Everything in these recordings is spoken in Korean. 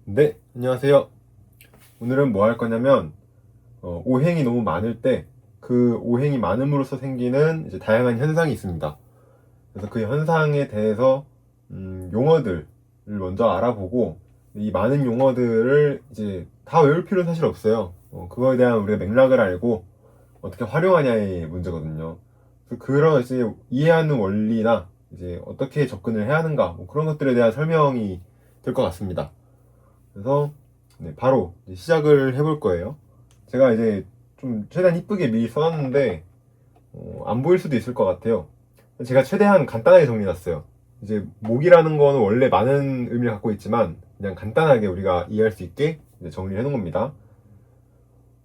네, 안녕하세요. 오늘은 뭐 할 거냐면, 오행이 너무 많을 때, 그 오행이 많음으로써 생기는 이제 다양한 현상이 있습니다. 그래서 그 현상에 대해서, 용어들을 먼저 알아보고, 이 많은 용어들을 이제 다 외울 필요는 사실 없어요. 그거에 대한 우리가 맥락을 알고, 어떻게 활용하냐의 문제거든요. 그래서 그런 이제 이해하는 원리나, 이제 어떻게 접근을 해야 하는가, 뭐 그런 것들에 대한 설명이 될 것 같습니다. 그래서 네, 바로 이제 시작을 해볼 거예요. 제가 이제 좀 최대한 이쁘게 미리 써놨는데 안 보일 수도 있을 것 같아요. 제가 최대한 간단하게 정리해놨어요. 이제 목이라는 거는 원래 많은 의미를 갖고 있지만 그냥 간단하게 우리가 이해할 수 있게 이제 정리를 해놓은 겁니다.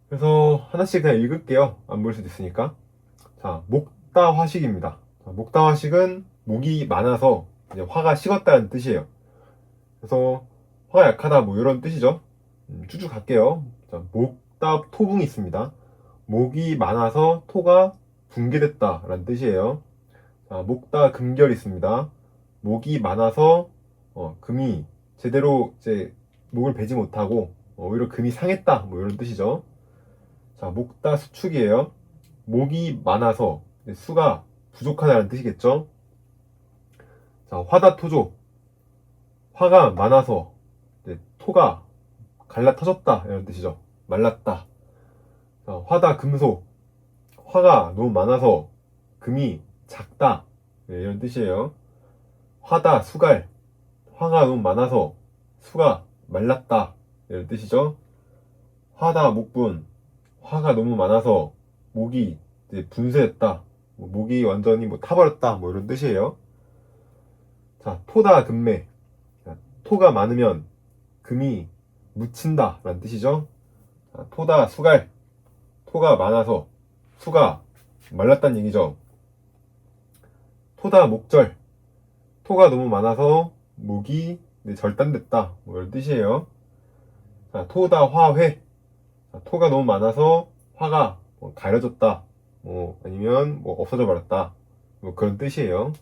그래서 하나씩 그냥 읽을게요. 안 보일 수도 있으니까. 자, 목다화식입니다. 자, 목다화식은 목이 많아서 이제 화가 식었다는 뜻이에요. 그래서 화가 약하다 뭐 이런 뜻이죠. 쭉쭉 갈게요. 자, 목답 토붕이 있습니다. 목이 많아서 토가 붕괴됐다 라는 뜻이에요. 자, 목다 금결이 있습니다. 목이 많아서 금이 제대로 이제 목을 베지 못하고 오히려 금이 상했다 뭐 이런 뜻이죠. 자, 목다 수축이에요. 목이 많아서 수가 부족하다는 뜻이겠죠. 자, 화다 토조, 화가 많아서 토가 갈라 터졌다 이런 뜻이죠. 말랐다. 화다 금소, 화가 너무 많아서 금이 작다 네, 이런 뜻이에요. 화다 수갈, 화가 너무 많아서 수가 말랐다 이런 뜻이죠. 화다 목분, 화가 너무 많아서 목이 이제 분쇄했다, 목이 완전히 뭐 타버렸다 뭐 이런 뜻이에요. 자, 토다 금매, 토가 많으면 금이 묻힌다 라는 뜻이죠. 자, 토다 수갈, 토가 많아서 수가 말랐다는 얘기죠. 토다 목절, 토가 너무 많아서 목이 절단됐다 뭐 이런 뜻이에요. 자, 토다 화회, 자, 토가 너무 많아서 화가 뭐 가려졌다 뭐 아니면 뭐 없어져 버렸다 뭐 그런 뜻이에요.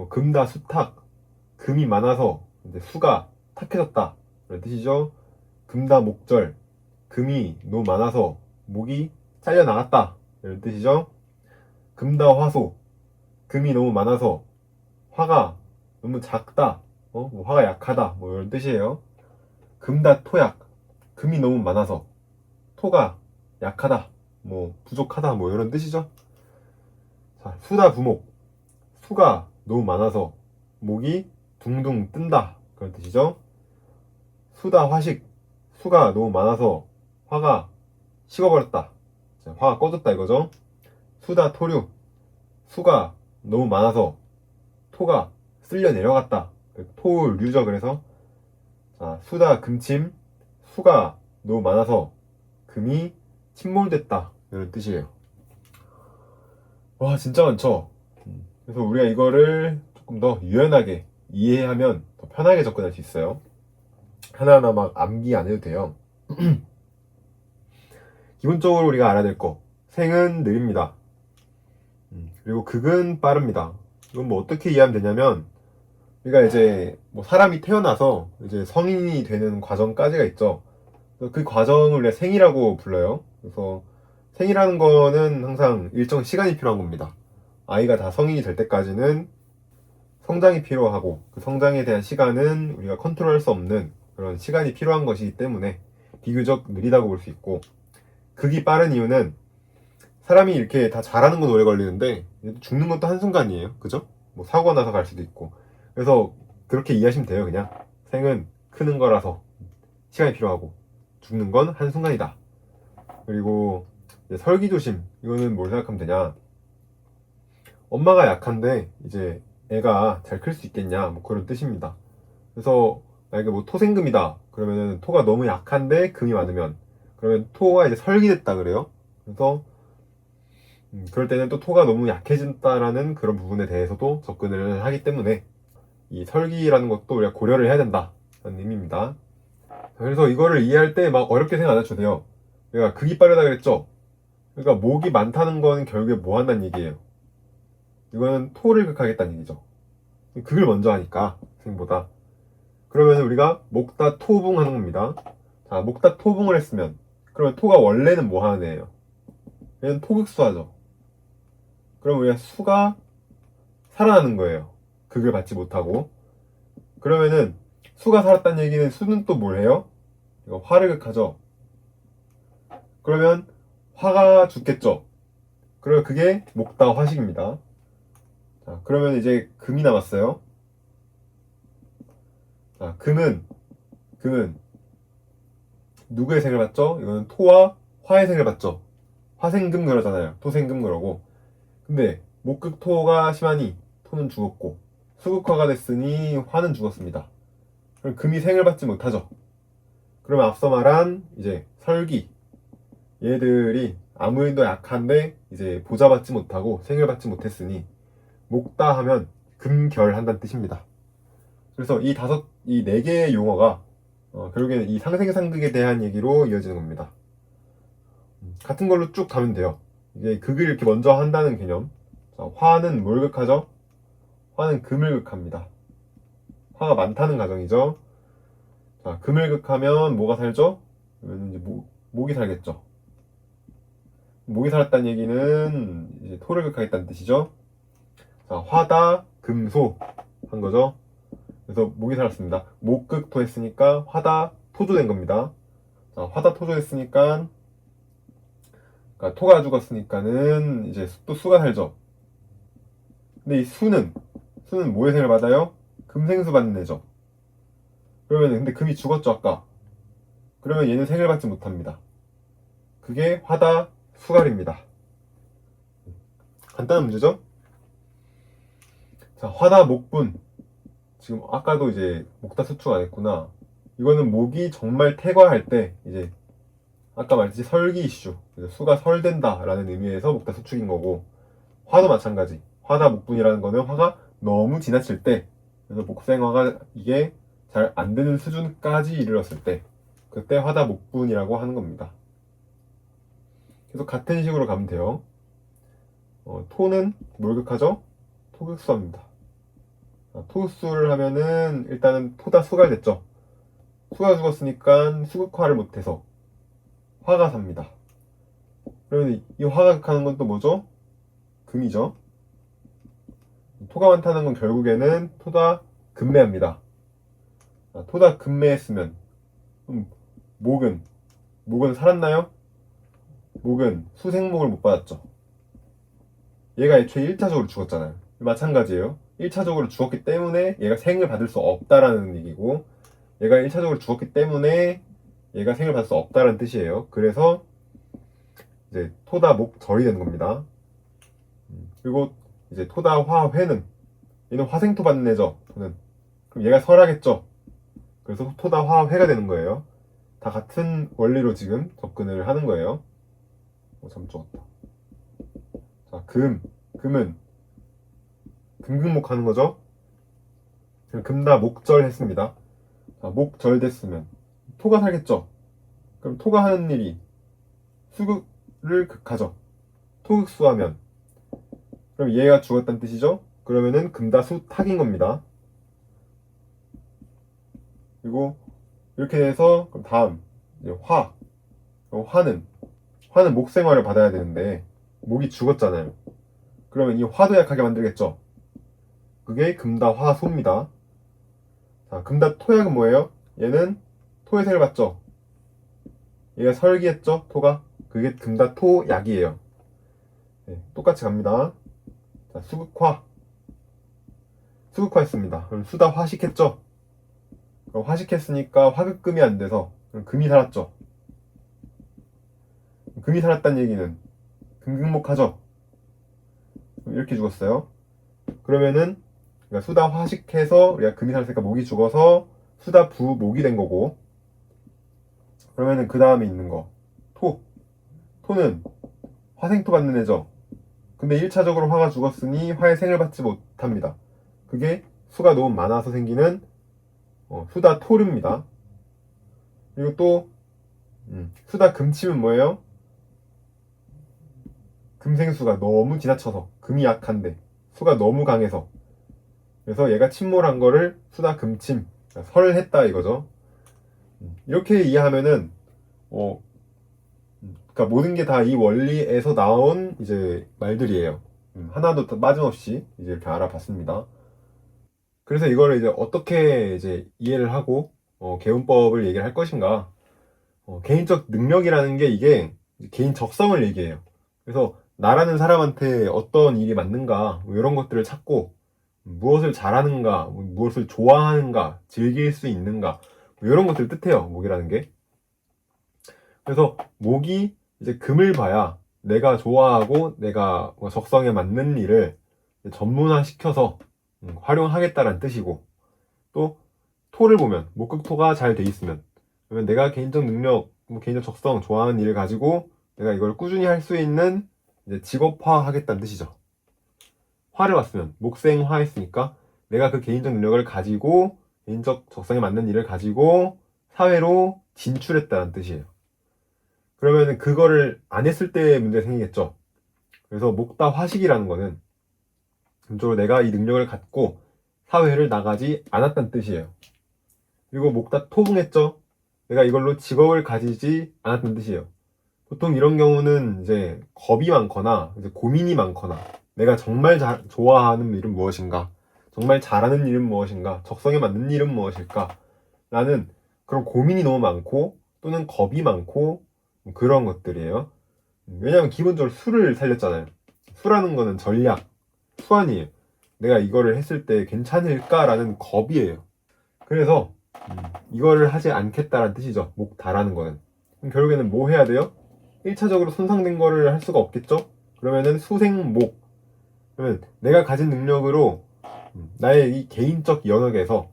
금다 수탁, 금이 많아서 이제 수가 탁해졌다 이런 뜻이죠. 금다 목절, 금이 너무 많아서 목이 잘려나갔다 이런 뜻이죠. 금다 화소, 금이 너무 많아서 화가 너무 작다, 뭐 화가 약하다, 뭐 이런 뜻이에요. 금다 토약, 금이 너무 많아서 토가 약하다, 뭐 부족하다, 뭐 이런 뜻이죠. 자, 수다 부목, 수가 너무 많아서 목이 둥둥 뜬다, 그런 뜻이죠. 수다 화식, 수가 너무 많아서 화가 식어버렸다, 자, 화가 꺼졌다 이거죠. 수다 토류, 수가 너무 많아서 토가 쓸려 내려갔다, 토류죠. 그래서 자, 수다 금침, 수가 너무 많아서 금이 침몰됐다 이런 뜻이에요. 와, 진짜 많죠. 그래서 우리가 이거를 조금 더 유연하게 이해하면 더 편하게 접근할 수 있어요. 하나하나 막 암기 안 해도 돼요. 기본적으로 우리가 알아야 될 거, 생은 느립니다. 그리고 극은 빠릅니다. 이건 뭐 어떻게 이해하면 되냐면, 우리가 이제 뭐 사람이 태어나서 이제 성인이 되는 과정까지가 있죠. 그 과정을 우리가 생이라고 불러요. 그래서 생이라는 거는 항상 일정 시간이 필요한 겁니다. 아이가 다 성인이 될 때까지는 성장이 필요하고, 그 성장에 대한 시간은 우리가 컨트롤할 수 없는 그런 시간이 필요한 것이기 때문에 비교적 느리다고 볼 수 있고, 극이 빠른 이유는 사람이 이렇게 다 자라는 건 오래 걸리는데 죽는 것도 한순간이에요. 그죠? 뭐 사고가 나서 갈 수도 있고. 그래서 그렇게 이해하시면 돼요. 그냥 생은 크는 거라서 시간이 필요하고, 죽는 건 한순간이다. 그리고 이제 설기조심, 이거는 뭘 생각하면 되냐, 엄마가 약한데 이제 애가 잘 클 수 있겠냐 뭐 그런 뜻입니다. 그래서 만약에 뭐 토생금이다 그러면은 토가 너무 약한데 금이 많으면, 그러면 토가 이제 설기됐다 그래요. 그래서 그럴 때는 또 토가 너무 약해진다라는 그런 부분에 대해서도 접근을 하기 때문에 이 설기라는 것도 우리가 고려를 해야 된다는 의미입니다. 그래서 이거를 이해할 때 막 어렵게 생각 안 하셔도 돼요. 그러니까 극이 빠르다 그랬죠. 그러니까 목이 많다는 거는 결국에 뭐 한다는 얘기예요. 이거는 토를 극하겠다는 얘기죠. 극을 먼저 하니까 생보다. 그러면 우리가 목다 토붕 하는 겁니다. 자, 목다 토붕을 했으면 그러면 토가 원래는 뭐 하는 애예요? 얘는 토극수하죠. 그럼 우리가 수가 살아나는 거예요. 극을 받지 못하고. 그러면은 수가 살았다는 얘기는 수는 또 뭘 해요? 이거 화를 극하죠. 그러면 화가 죽겠죠. 그러면 그게 목다 화식입니다. 자, 그러면 이제 금이 남았어요. 자, 금은 누구의 색을 받죠? 이거는 토와 화의 색을 받죠. 화생금 그러잖아요. 토생금 그러고. 근데 목극토가 심하니 토는 죽었고 수극화가 됐으니 화는 죽었습니다. 그럼 금이 생을 받지 못하죠. 그러면 앞서 말한 이제 설기 얘들이 아무래도 약한데 이제 보좌받지 못하고 생을 받지 못했으니 목다 하면 금결한다는 뜻입니다. 그래서 이 네 개의 용어가 결국에는 이 상생상극에 대한 얘기로 이어지는 겁니다. 같은 걸로 쭉 가면 돼요. 이게 극을 이렇게 먼저 한다는 개념. 자, 화는 뭘 극하죠? 화는 금을 극합니다. 화가 많다는 가정이죠. 자, 금을 극하면 뭐가 살죠? 그러면 이제 목이 살겠죠. 목이 살았다는 얘기는 이제 토를 극하겠다는 뜻이죠. 자, 화다 금소 한 거죠. 그래서 목이 살았습니다. 목극토 했으니까 화다 토조 된 겁니다. 자, 화다 토조 했으니까 그러니까 토가 죽었으니까는 이제 또 수가 살죠. 근데 이 수는 뭐의 생을 받아요? 금생수 받는 애죠. 그러면 근데 금이 죽었죠 아까. 그러면 얘는 생을 받지 못합니다. 그게 화다 수갈입니다. 간단한 문제죠? 자, 화다 목분. 지금 아까도 이제 목다 수축 안 했구나. 이거는 목이 정말 태과할 때 이제 아까 말했듯이 설기 이슈. 수가 설된다 라는 의미에서 목다 수축인 거고, 화도 마찬가지. 화다 목분이라는 거는 화가 너무 지나칠 때, 그래서 목생화가 이게 잘 안 되는 수준까지 이르렀을 때, 그때 화다 목분이라고 하는 겁니다. 계속 같은 식으로 가면 돼요. 토는 뭘 극하죠? 토극수합니다. 토극수를 하면은 일단은 토다 수가 됐죠. 수가 죽었으니까 수극화를 못해서 화가 삽니다. 그러면 이 화가 극하는 건 또 뭐죠? 금이죠. 토가 많다는 건 결국에는 토다 금매합니다. 토다 금매했으면 목은 살았나요? 목은 수생목을 못 받았죠. 얘가 애초에 1차적으로 죽었잖아요. 마찬가지예요. 1차적으로 죽었기 때문에 얘가 생을 받을 수 없다라는 얘기고, 얘가 1차적으로 죽었기 때문에 얘가 생을 받을 수 없다라는 뜻이에요. 그래서 이제 토다 목절이 되는 겁니다. 그리고 이제 토다 화회는 얘는 화생토 받는 애죠. 토는. 그럼 얘가 설하겠죠. 그래서 토다 화회가 되는 거예요. 다 같은 원리로 지금 접근을 하는 거예요. 참 좋았다. 자, 금은 금극목 하는 거죠. 금다 목절 했습니다. 자, 목절 됐으면 토가 살겠죠. 그럼 토가 하는 일이 수극을 극하죠. 토극수하면 그럼 얘가 죽었다는 뜻이죠. 그러면은 금다수 탁인 겁니다. 그리고 이렇게 돼서 그럼 다음 이제 화는 목생화를 받아야 되는데 목이 죽었잖아요. 그러면 이 화도 약하게 만들겠죠. 그게 금다화소입니다. 자, 금다토약은 뭐예요? 얘는 토의 색을 받죠. 얘가 설기했죠, 토가. 그게 금다토약이에요. 네, 똑같이 갑니다. 자, 수극화했습니다. 그럼 수다 화식했죠. 그럼 화식했으니까 화극금이 안 돼서 그럼 금이 살았죠. 금이 살았다는 얘기는 금극목하죠. 이렇게 죽었어요. 그러면은 그러니까 수다 화식해서 우리가 금이 살았으니까 목이 죽어서 수다 부목이 된 거고, 그러면은 그 다음에 있는 거 토는 화생토 받는 애죠. 근데 1차적으로 화가 죽었으니 화의 생을 받지 못합니다. 그게 수가 너무 많아서 생기는 수다 토류입니다. 그리고 또 수다 금침은 뭐예요? 금생수가 너무 지나쳐서 금이 약한데 수가 너무 강해서, 그래서 얘가 침몰한 거를 수다 금침 설했다 이거죠. 이렇게 이해하면은 그러니까 모든 게 다 이 원리에서 나온 이제 말들이에요. 하나도 빠짐없이 이제 이렇게 알아봤습니다. 그래서 이거를 이제 어떻게 이제 이해를 하고 개운법을 얘기를 할 것인가? 개인적 능력이라는 게 이게 개인 적성을 얘기해요. 그래서 나라는 사람한테 어떤 일이 맞는가 뭐 이런 것들을 찾고 무엇을 잘하는가, 뭐 무엇을 좋아하는가, 즐길 수 있는가 뭐 이런 것들을 뜻해요. 목이라는 게. 그래서 목이 이제 금을 봐야 내가 좋아하고 내가 적성에 맞는 일을 전문화시켜서 활용하겠다는 뜻이고, 또 토를 보면 목극토가 잘 돼 있으면, 그러면 내가 개인적 능력, 뭐 개인적 적성, 좋아하는 일을 가지고 내가 이걸 꾸준히 할 수 있는 이제 직업화하겠다는 뜻이죠. 화를 봤으면 목생화했으니까 내가 그 개인적 능력을 가지고 개인적 적성에 맞는 일을 가지고 사회로 진출했다는 뜻이에요. 그러면 그거를 안 했을 때 문제가 생기겠죠. 그래서 목다 화식이라는 거는 기본적으로 내가 이 능력을 갖고 사회를 나가지 않았다는 뜻이에요. 그리고 목다 토붕했죠. 내가 이걸로 직업을 가지지 않았다는 뜻이에요. 보통 이런 경우는 이제 겁이 많거나 이제 고민이 많거나 내가 정말 좋아하는 일은 무엇인가, 정말 잘하는 일은 무엇인가, 적성에 맞는 일은 무엇일까 라는 그런 고민이 너무 많고 또는 겁이 많고 그런 것들이에요. 왜냐하면 기본적으로 수를 살렸잖아요. 수라는 거는 전략, 수완이에요. 내가 이거를 했을 때 괜찮을까라는 겁이에요. 그래서 이거를 하지 않겠다라는 뜻이죠. 목다라는 거는. 그럼 결국에는 뭐 해야 돼요? 1차적으로 손상된 거를 할 수가 없겠죠? 그러면은 수생목. 그러면 내가 가진 능력으로 나의 이 개인적 영역에서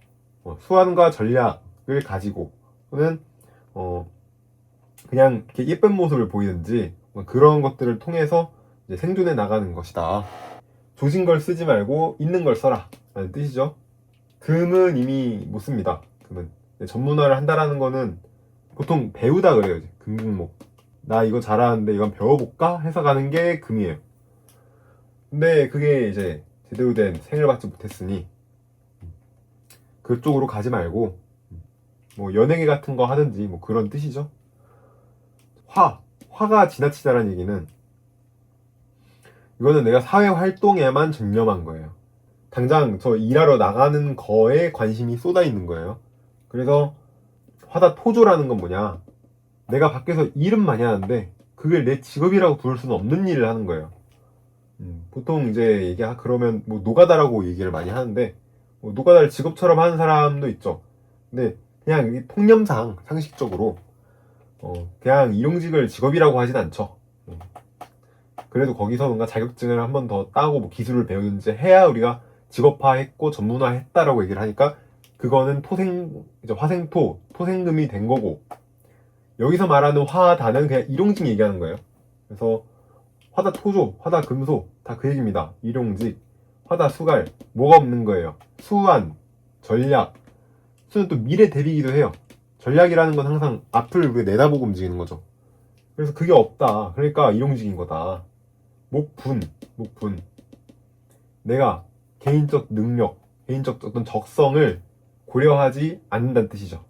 수완과 전략을 가지고 또는 그냥 이렇게 예쁜 모습을 보이든지 그런 것들을 통해서 이제 생존해 나가는 것이다. 조진 걸 쓰지 말고 있는 걸 써라 라는 뜻이죠. 금은 이미 못 씁니다. 금은 전문화를 한다라는 거는 보통 배우다 그래요. 이제 금붕목. 나 이거 잘하는데 이건 배워볼까 해서 가는 게 금이에요. 근데 그게 이제 제대로 된 생을 받지 못했으니 그쪽으로 가지 말고 뭐 연예계 같은 거 하든지 뭐 그런 뜻이죠. 화가 지나치다라는 얘기는 이거는 내가 사회 활동에만 전념한 거예요. 당장 저 일하러 나가는 거에 관심이 쏟아 있는 거예요. 그래서 화다 토조라는 건 뭐냐? 내가 밖에서 일은 많이 하는데 그걸 내 직업이라고 부를 수는 없는 일을 하는 거예요. 보통 이제 그러면 뭐 노가다라고 얘기를 많이 하는데 뭐 노가다를 직업처럼 하는 사람도 있죠. 근데 그냥 이 통념상 상식적으로 그냥 일용직을 직업이라고 하진 않죠. 그래도 거기서 뭔가 자격증을 한 번 더 따고 뭐 기술을 배우는지 해야 우리가 직업화했고 전문화했다라고 얘기를 하니까 그거는 이제 화생토, 토생금이 된 거고, 여기서 말하는 화다는 그냥 일용직 얘기하는 거예요. 그래서 화다 토조, 화다 금소 다 그 얘기입니다. 일용직, 화다 수갈, 뭐가 없는 거예요. 수완, 전략, 수는 또 미래 대비이기도 해요. 전략이라는 건 항상 앞을 우리가 내다보고 움직이는 거죠. 그래서 그게 없다. 그러니까 일용직인 거다. 목분. 내가 개인적 능력, 개인적 어떤 적성을 고려하지 않는다는 뜻이죠.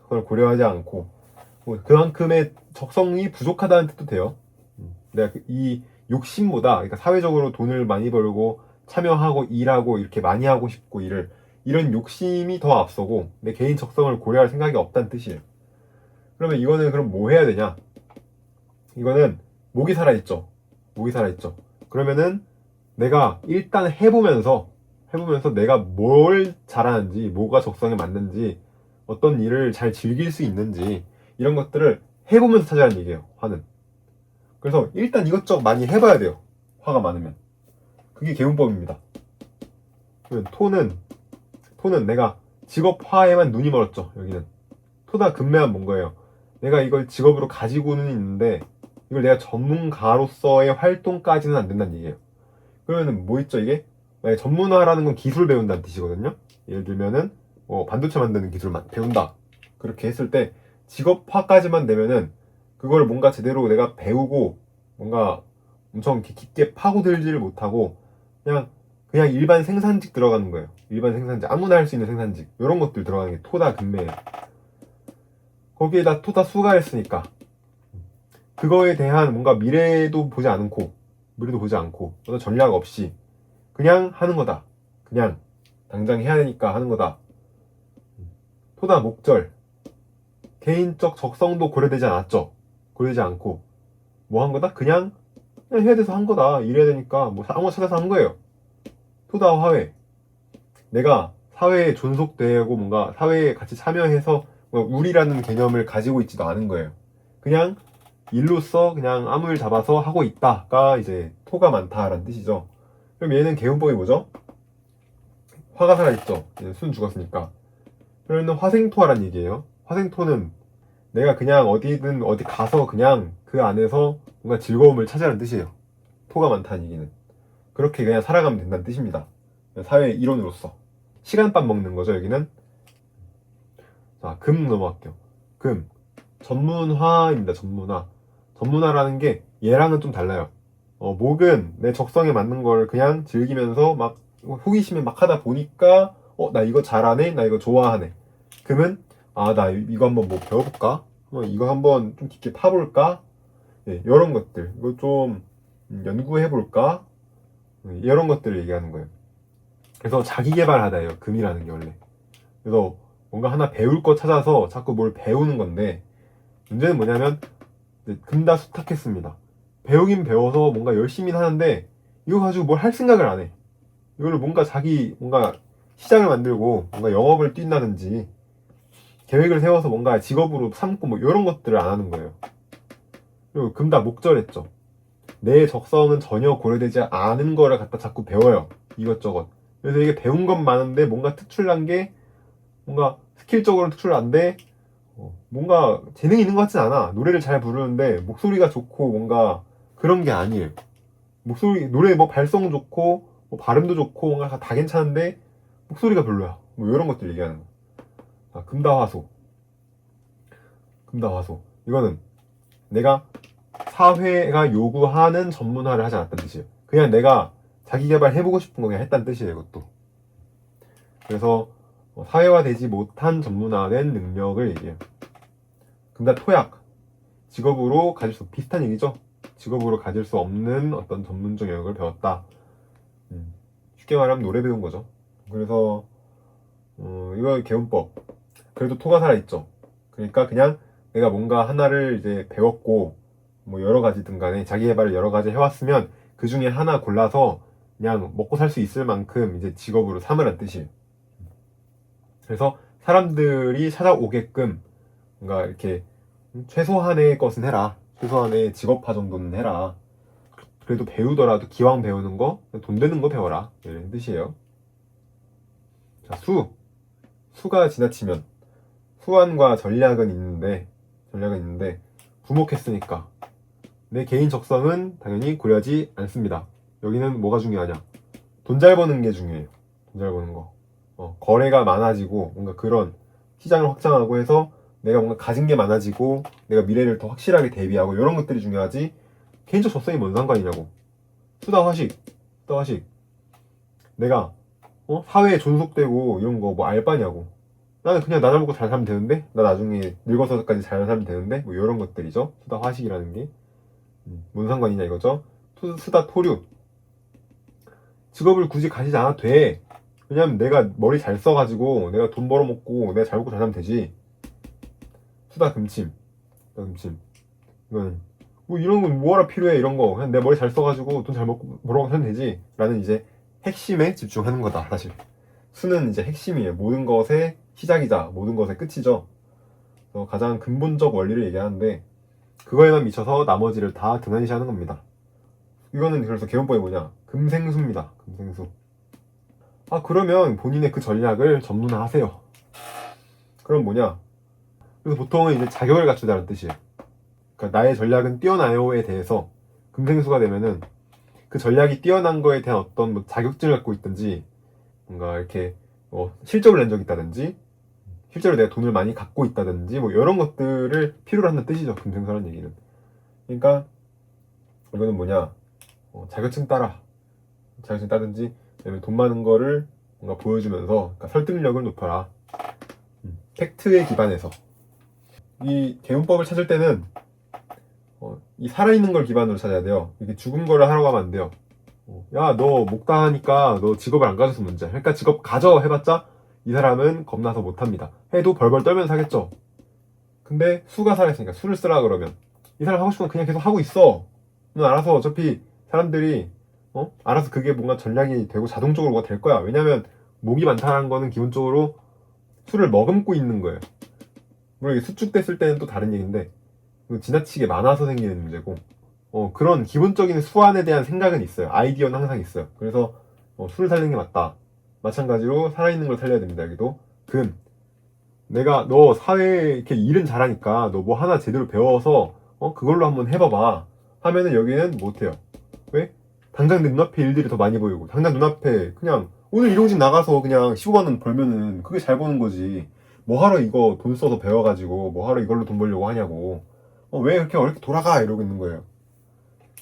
그걸 고려하지 않고 뭐 그만큼의 적성이 부족하다는 뜻도 돼요. 내가 이 욕심보다, 그러니까 사회적으로 돈을 많이 벌고 참여하고 일하고 이렇게 많이 하고 싶고 이런 욕심이 더 앞서고 내 개인 적성을 고려할 생각이 없다는 뜻이에요. 그러면 이거는 그럼 뭐 해야 되냐? 이거는 목이 살아있죠. 그러면은 내가 일단 해보면서 내가 뭘 잘하는지, 뭐가 적성에 맞는지, 어떤 일을 잘 즐길 수 있는지 이런 것들을 해보면서 찾아라는 얘기예요. 화는. 그래서 일단 이것저것 많이 해봐야 돼요. 화가 많으면. 그게 개운법입니다. 토는 내가 직업화에만 눈이 멀었죠. 여기는 토다 금매만 본 거예요. 내가 이걸 직업으로 가지고는 있는데 이걸 내가 전문가로서의 활동까지는 안 된다는 얘기예요. 그러면은 뭐 있죠 이게? 만약에 전문화라는 건 기술 배운다는 뜻이거든요. 예를 들면은 반도체 만드는 기술만 배운다. 그렇게 했을 때 직업화까지만 되면은 그걸 뭔가 제대로 내가 배우고 뭔가 엄청 깊게 파고들지를 못하고 그냥 그냥 일반 생산직 들어가는 거예요. 일반 생산직, 아무나 할 수 있는 생산직, 이런 것들 들어가는 게 토다 금매예요. 거기에다 토다 수가 했으니까 그거에 대한 뭔가 미래도 보지 않고 어떤 전략 없이 그냥 하는 거다. 그냥 당장 해야 되니까 하는 거다. 토다 목절, 개인적 적성도 고려되지 않았죠. 고려되지 않고 뭐 한 거다? 그냥 해야 돼서 한 거다. 이래야 되니까 뭐 아무나 찾아서 한 거예요. 토다 화해, 내가 사회에 존속되고 뭔가 사회에 같이 참여해서 뭔가 우리라는 개념을 가지고 있지도 않은 거예요. 그냥 일로서 그냥 아무 일 잡아서 하고 있다가 이제 토가 많다라는 뜻이죠. 그럼 얘는 개운법이 뭐죠? 화가 살아있죠. 순 죽었으니까. 그러면 화생토하란 얘기예요. 화생토는 내가 그냥 어디든 어디 가서 그냥 그 안에서 뭔가 즐거움을 찾으라는 뜻이에요. 토가 많다는 얘기는. 그렇게 그냥 살아가면 된다는 뜻입니다. 사회의 일원으로서. 시간밥 먹는 거죠, 여기는. 자, 금 넘어갈게요. 금. 전문화입니다, 전문화. 전문화라는 게 얘랑은 좀 달라요. 목은 내 적성에 맞는 걸 그냥 즐기면서 막 호기심에 막 하다 보니까 나 이거 잘하네? 나 이거 좋아하네. 금은 나 이거 한번 뭐 배워볼까? 이거 한번 좀 깊게 파볼까? 예, 이런 것들. 이거 좀 연구해볼까? 이런 것들을 얘기하는 거예요. 그래서 자기 개발하다예요. 금이라는 게 원래. 그래서 뭔가 하나 배울 거 찾아서 자꾸 뭘 배우는 건데 문제는 뭐냐면 금다수탁했습니다. 배우긴 배워서 뭔가 열심히 하는데 이거 가지고 뭘 할 생각을 안 해. 이걸로 뭔가 뭔가 시장을 만들고 뭔가 영업을 뛴다든지 계획을 세워서 뭔가 직업으로 삼고 뭐 이런 것들을 안 하는 거예요. 그리고 금다 목절했죠. 내 적성은 전혀 고려되지 않은 거를 갖다 자꾸 배워요. 이것저것. 그래서 이게 배운 건 많은데 뭔가 특출난 게 뭔가 스킬적으로는 특출난데 뭔가 재능이 있는 것 같진 않아. 노래를 잘 부르는데 목소리가 좋고 뭔가 그런 게 아니에요. 노래 뭐 발성 좋고 뭐 발음도 좋고 뭔가 다 괜찮은데 목소리가 별로야. 뭐 이런 것들 얘기하는 거. 자, 금다화소. 금다화소. 이거는 내가 사회가 요구하는 전문화를 하지 않았다는 뜻이에요. 그냥 내가 자기 개발 해보고 싶은 거 그냥 했다는 뜻이에요, 이것도. 그래서 사회화되지 못한 전문화된 능력을 얘기해요. 금다 토약. 직업으로 가질 수 비슷한 얘기죠. 직업으로 가질 수 없는 어떤 전문적 영역을 배웠다. 쉽게 말하면 노래 배운 거죠. 그래서 이거 개운법. 그래도 토가 살아있죠. 그러니까 그냥 내가 뭔가 하나를 이제 배웠고 뭐 여러 가지든 간에 자기 개발을 여러 가지 해왔으면 그 중에 하나 골라서 그냥 먹고 살 수 있을 만큼 이제 직업으로 삼으란 뜻이에요. 그래서 사람들이 찾아오게끔 뭔가 이렇게 최소한의 것은 해라. 최소한의 직업화 정도는 해라. 그래도 배우더라도 기왕 배우는 거 돈 되는 거 배워라. 이런 뜻이에요. 자, 수가 지나치면 수완과 전략은 있는데 부목했으니까 내 개인 적성은 당연히 고려하지 않습니다. 여기는 뭐가 중요하냐? 돈 잘 버는 게 중요해요. 돈 잘 버는 거. 거래가 많아지고 뭔가 그런 시장을 확장하고 해서 내가 뭔가 가진 게 많아지고 내가 미래를 더 확실하게 대비하고 이런 것들이 중요하지 개인적 적성이 뭔 상관이냐고. 수다 화식. 내가 사회에 존속되고 이런 거 뭐 알바냐고. 나는 그냥 나 잘 먹고 잘 살면 되는데 나 나중에 늙어서까지 잘 살면 되는데 뭐 이런 것들이죠. 수다 화식이라는 게 뭔 상관이냐 이거죠. 수다 토류. 직업을 굳이 가지지 않아도 돼. 왜냐면 내가 머리 잘 써가지고 내가 돈 벌어먹고 내가 잘 먹고 잘 살면 되지. 수다 금침. 이거는 뭐 이런 건 뭐하러 필요해 이런 거 그냥 내 머리 잘 써가지고 돈 잘 먹고 벌어먹고 살면 되지 라는 이제 핵심에 집중하는 거다. 사실 수는 이제 핵심이에요. 모든 것의 시작이자 모든 것의 끝이죠. 그래서 가장 근본적 원리를 얘기하는데 그거에만 미쳐서 나머지를 다 등한시하는 겁니다. 이거는 그래서 개헌법이 뭐냐? 금생수입니다. 금생수. 그러면 본인의 그 전략을 전문화하세요. 그럼 뭐냐? 그래서 보통은 이제 자격을 갖추다는 뜻이에요. 그러니까 나의 전략은 뛰어나요에 대해서 금생수가 되면은 그 전략이 뛰어난 거에 대한 어떤 뭐 자격증을 갖고 있든지 뭔가 이렇게 실적을 낸 적이 있다든지 실제로 내가 돈을 많이 갖고 있다든지 뭐 이런 것들을 필요로 한다는 뜻이죠. 금생수라는 얘기는. 그러니까 이거는 뭐냐? 자격증 따든지 그다음에 돈 많은 거를 뭔가 보여주면서 그러니까 설득력을 높여라. 팩트에 기반해서. 이 개운법을 찾을 때는 이 살아있는 걸 기반으로 찾아야 돼요. 이게 죽은 거를 하러 가면 안 돼요. 야, 너 목다하니까 너 직업을 안 가져서 문제야. 그러니까 직업 가져 해봤자 이 사람은 겁나서 못합니다. 해도 벌벌 떨면서 하겠죠. 근데 수가 살아있으니까 수를 쓰라 그러면 이 사람 하고 싶은 거 그냥 계속 하고 있어. 넌 알아서 어차피 사람들이 알아서 그게 뭔가 전략이 되고 자동적으로 뭐가 될 거야. 왜냐면 목이 많다는 거는 기본적으로 술을 머금고 있는 거예요. 물론 이게 수축됐을 때는 또 다른 얘기인데 지나치게 많아서 생기는 문제고 그런 기본적인 수완에 대한 생각은 있어요. 아이디어는 항상 있어요. 그래서 술을 살리는 게 맞다. 마찬가지로 살아있는 걸 살려야 됩니다. 여기도 금. 내가 너 사회에 이렇게 일은 잘하니까 너 뭐 하나 제대로 배워서 그걸로 한번 해봐봐 하면은 여기는 못해요. 왜? 당장 내 눈앞에 일들이 더 많이 보이고 당장 눈앞에 그냥 오늘 일용직 나가서 그냥 15만 원 벌면은 그게 잘 버는 거지. 뭐 하러 이거 돈 써서 배워가지고 뭐 하러 이걸로 돈 벌려고 하냐고. 왜 이렇게 어렵게 돌아가 이러고 있는 거예요.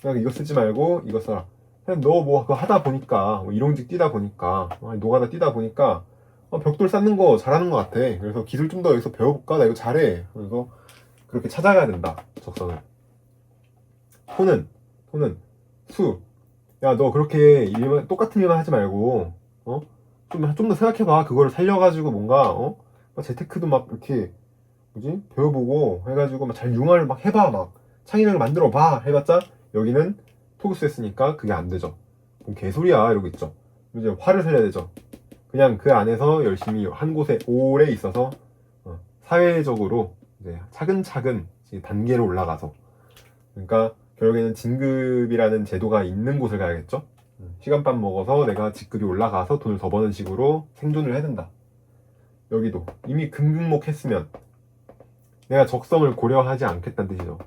그냥 이거 쓰지 말고 이거 써라. 그냥 너 뭐 그거 하다 보니까 일용직 뛰다 보니까 노가다 뛰다 보니까 벽돌 쌓는 거 잘하는 것 같아. 그래서 기술 좀 더 여기서 배워볼까? 나 이거 잘해. 그래서 그렇게 찾아가야 된다. 적성을. 토는 수. 야, 너 그렇게 일만 똑같은 일만 하지 말고 좀 더 생각해봐. 그거를 살려가지고 뭔가 막 재테크도 막 이렇게 뭐지 배워보고 해가지고 막 잘 융화를 막 해봐. 막 창의력을 만들어봐. 해봤자 여기는 토그스 했으니까 그게 안 되죠. 뭔 개소리야 이러고 있죠. 이제 화를 살려야 되죠. 그냥 그 안에서 열심히 한 곳에 오래 있어서 사회적으로 이제 차근차근 이제 단계로 올라가서 그러니까 결국에는 진급이라는 제도가 있는 곳을 가야겠죠. 시간밥 먹어서 내가 직급이 올라가서 돈을 더 버는 식으로 생존을 해야 된다. 여기도 이미 금극목 했으면 내가 적성을 고려하지 않겠다는 뜻이죠.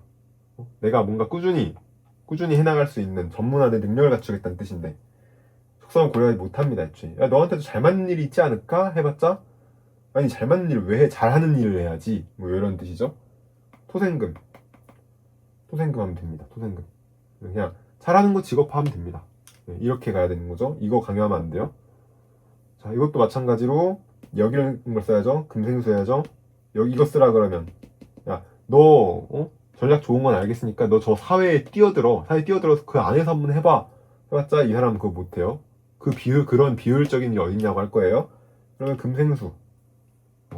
내가 뭔가 꾸준히 해나갈 수 있는 전문화된 능력을 갖추겠다는 뜻인데 적성을 고려하지 못합니다. 애초에 야, 너한테도 잘 맞는 일이 있지 않을까 해봤자 아니 잘 맞는 일을 왜 해? 잘하는 일을 해야지 뭐 이런 뜻이죠. 토생금 하면 됩니다. 토생금 그냥 잘하는 거 직업화하면 됩니다. 이렇게 가야 되는 거죠. 이거 강요하면 안 돼요. 자, 이것도 마찬가지로 여기는 걸 써야죠. 금생수 해야죠. 여기 이거 쓰라 그러면 야, 너 전략 좋은 건 알겠으니까 너 저 사회에 뛰어들어서 그 안에서 한번 해봐. 해봤자 이 사람은 그거 못해요. 그런 비효율적인 게 어딨냐고 할 거예요. 그러면 금생수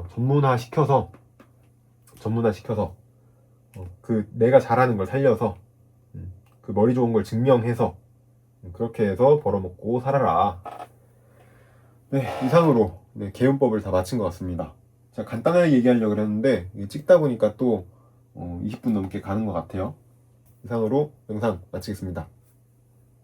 전문화 시켜서 그 내가 잘하는 걸 살려서 그 머리 좋은 걸 증명해서 그렇게 해서 벌어먹고 살아라. 네, 이상으로 개운법을 다 마친 것 같습니다. 제가 간단하게 얘기하려고 했는데 찍다 보니까 또 20분 넘게 가는 것 같아요. 이상으로 영상 마치겠습니다.